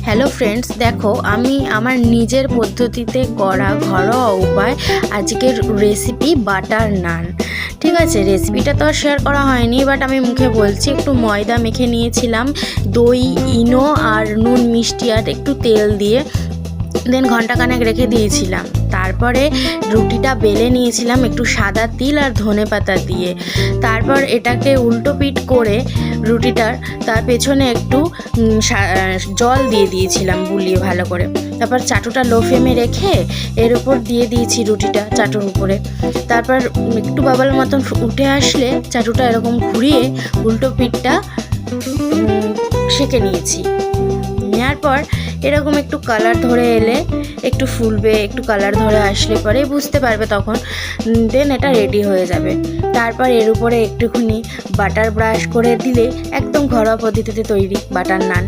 Hello friends, দেখো আমি আমার নিজের পদ্ধতিতে করা ঘরোয়া উপায় আজকের রেসিপি বাটার নান। ঠিক আছে, রেসিপিটা তো আর শেয়ার করা হয়নি, বাট আমি মুখে বলছি। একটু ময়দা মেখে নিয়েছিলাম, দই, ইনো আর নুন, মিষ্টি আর একটু তেল দিয়ে দেন ঘন্টাখানেক রেখে দিয়েছিলাম। তারপরে রুটিটা বেলে নিয়েছিলাম একটু সাদা তিল আর ধনেপাতা দিয়ে। তারপর এটাকে উল্টো পিঠ করে রুটিটার তার পেছনে একটু জল দিয়ে দিয়েছিলাম বুলিয়ে ভালো করে। তারপর চাটুটা লো ফ্লেমে রেখে এর উপর দিয়ে দিয়েছি রুটিটা চাটুর উপরে। তারপর একটু বাবল মতন উঠে আসলে চাটুটা এরকম ঘুরিয়ে উল্টো পিঠটা সেঁকে নিয়েছি। নেওয়ার পর এরকম একটু কালার ধরে এলে, একটু ফুলবে, একটু কালার ধরে আসলে পরে বুঝতে পারবে তখন, দেন এটা রেডি হয়ে যাবে। তারপর এর উপরে একটুখানি বাটার ব্রাশ করে দিলে একদম ঘরোয়া পদ্ধতিতে তৈরি বাটার নান।